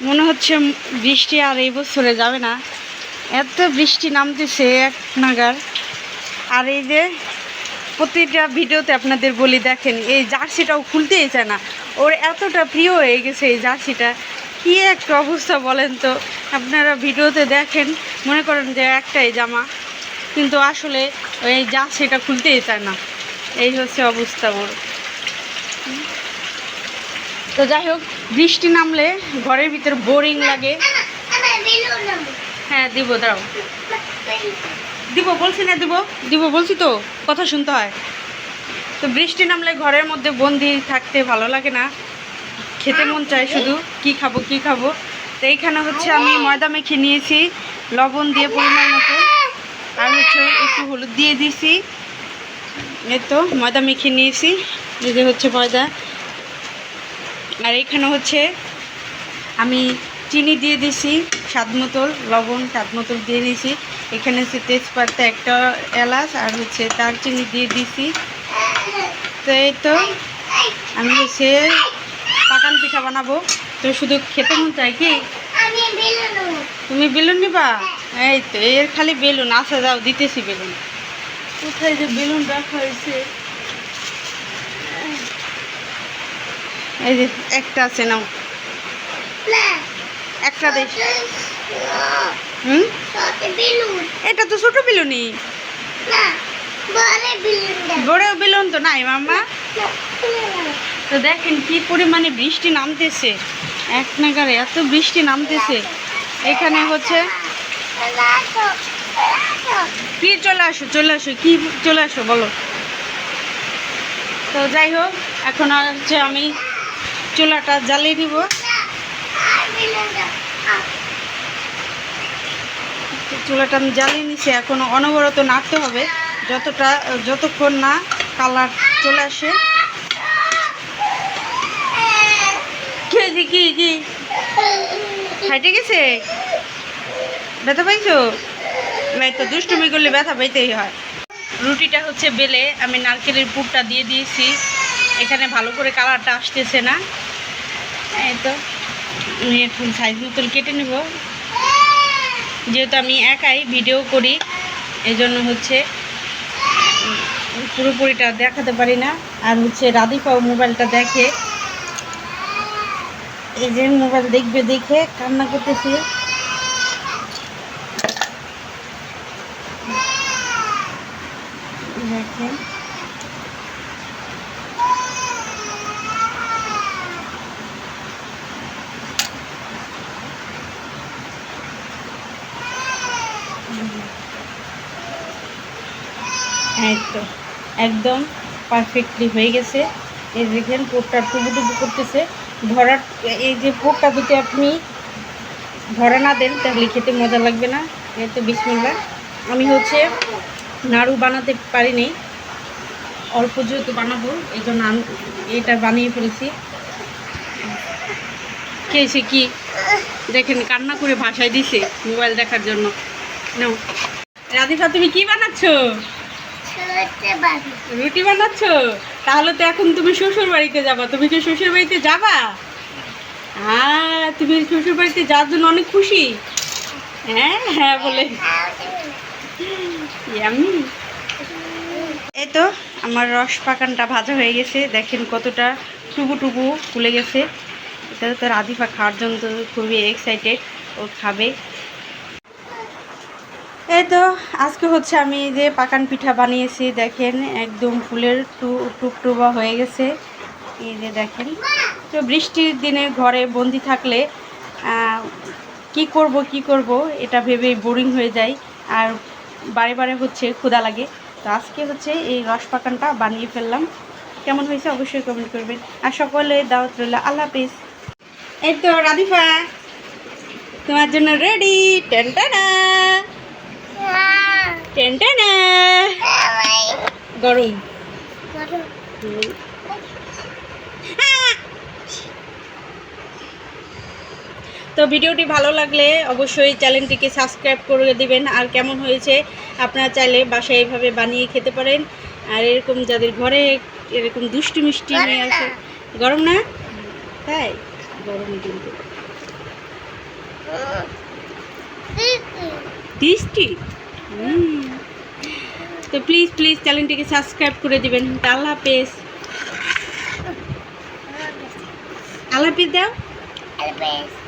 মনে হচ্ছে বৃষ্টি আর এই বছরে যাবে না, এত বৃষ্টি নামতেছে এক নাগার। আর এই যে প্রতিটা ভিডিওতে আপনাদের বলি, দেখেন এই জার্সিটাও খুলতেই চায় না, ওর এতটা প্রিয় হয়ে গেছে এই জার্সিটা। কী একটা অবস্থা বলেন তো, আপনারা ভিডিওতে দেখেন মনে করেন যে একটাই জামা, কিন্তু আসলে এই জার্সিটা খুলতেই চায় না। এই হচ্ছে অবস্থা ওর। তো যাই হোক, বৃষ্টি নামলে ঘরের ভিতর বোরিং লাগে। হ্যাঁ দিব, দাও দিব, বলছি না দিব দিব বলছি তো, কথা শুনতে হয়। তো বৃষ্টি নামলে ঘরের মধ্যে বন্দি থাকতে ভালো লাগে না, খেতে মন চায় শুধু কি খাবো কি খাবো। তো এইখানে হচ্ছে আমি ময়দা মেখে নিয়েছি লবণ দিয়ে পরিমাণ মতো, আর হচ্ছে একটু হলুদ দিয়ে দিয়েছি। এই তো ময়দা মেখে নিয়েছি, এই যে হচ্ছে ময়দা। আর এখানে হচ্ছে আমি চিনি দিয়ে দিয়েছি স্বাদ মতো, লবণ স্বাদ মতো দিয়ে দিয়েছি। এখানে হচ্ছে তেজপাতা, একটা এলাচ আর হচ্ছে দারচিনি দিয়ে দিয়েছি। তো এই তো আমি হচ্ছে পাকান পিঠা বানাবো। তো শুধু খেতে মন চাই কি, তুমি বেলুন নিবা? এই তো এর খালি বেলুন, আসা যাও দিতেছি বেলুন। কোথায় যে বেলুন রাখা হয়েছে, এই যে একটা আছে, নাও একটা দেশ। এটা তো ছোট বেলুনই, বড় বেলুন তো নাই মাম্মা। তো দেখেন কি পরিমাণে বৃষ্টি নামতেছে, এক নাগারে এত বৃষ্টি নামতেছে। এখানে হচ্ছে কি, চলে আসো চলে আসো, কি চলে আসো বলো। তো যাই হোক, এখন হচ্ছে আমি চুলাটা জ্বালিয়ে দিব। চুলাটা আমি জ্বালিয়ে নিছি, এখন অনবরত নাড়তে হবে যতক্ষণ না কালার চলে আসে। কি কি কি হাইটে গেছে, ব্যথা পাইছো? ভাই তো দুষ্টুমি করলে ব্যথা পাইতেই হয়। রুটিটা হচ্ছে বেলে আমি নারকেলের পুরটা দিয়ে দিয়েছি, এখানে ভালো করে কালারটা আসতেছে না। এই তো আমি এখন সাইজ মতন কেটে নেব, যেহেতু আমি একাই ভিডিও করি এই জন্য হচ্ছে পুরোপুরিটা দেখাতে পারি না। আর হচ্ছে রাধিকাও মোবাইলটা দেখে, এই যে মোবাইল দেখবে দেখে কান্না করতেছে। দেখেন এই তো একদম পারফেক্টলি হয়ে গেছে। এই দেখেন পোকটা টুবু টুবু করতেছে। ভরার এই যে পোকটা যদি আপনি ভরা না দেন তাহলে খেতে মজা লাগবে না। এই তো বিসমিল্লাহ। আমি হচ্ছে নাড়ু বানাতে পারিনি, অল্প যেহেতু বানাবো এই জন্য এটা বানিয়ে ফেলেছি। খেয়েছে কি দেখেন, কান্না করে ভাষায় দিছে মোবাইল দেখার জন্য। নাও রাধিকা, তুমি কি বানাচ্ছ? রুটি বানাচ্ছ? তাহলে তো এখন তুমি শ্বশুর বাড়িতে যাবা। তুমি কি শ্বশুর বাড়িতে যাবা? হ্যাঁ, তুমি শ্বশুর বাড়িতে যাওয়ার জন্য অনেক খুশি। হ্যাঁ হ্যাঁ বলে আমি। এই তো আমার রস পাকানটা ভাজা হয়ে গেছে, দেখেন কতটা টুবু টুবু ফুলে গেছে। এটা তো রাধিকা খাওয়ার জন্য তো খুবই এক্সাইটেড, ও খাবে। এই তো আজকে হচ্ছে আমি যে পাকান পিঠা বানিয়েছি, দেখেন একদম ফুলের টুকটুবা হয়ে গেছে। এই যে দেখেন, তো বৃষ্টির দিনে ঘরে বন্দি থাকলে কি করব এটা ভেবে বোরিং হয়ে যায়, আর বারে বারে হচ্ছে ক্ষুধা লাগে। তো আজকে হচ্ছে এই রস পাকানটা বানিয়ে ফেললাম। কেমন হয়েছে অবশ্যই কমেন্ট করবেন, আর সকলে দাওয়াত রইল। আল্লাহ হাফেজ। এই তো রাধিফা তোমার জন্য রেডি, টেনটানা টেনটানা। গরম। তো ভিডিওটি ভালো লাগলে অবশ্যই চ্যানেলটিকে সাবস্ক্রাইব করে দিবেন। আর কেমন হয়েছে আপনারা চাইলে বাসায় এইভাবে বানিয়ে খেতে পারেন। আর এরকম যাদের ঘরে এরকম দুষ্টু মিষ্টি নিয়ে আসে। গরম না? তাই গরম কিন্তু। টেস্টি। তো প্লিজ প্লিজ চ্যানেলটিকে সাবস্ক্রাইব করে দিবেন। আল্লাহ হাফেজ। আল্লাহ হাফেজ দাও। আল্লাহ হাফেজ।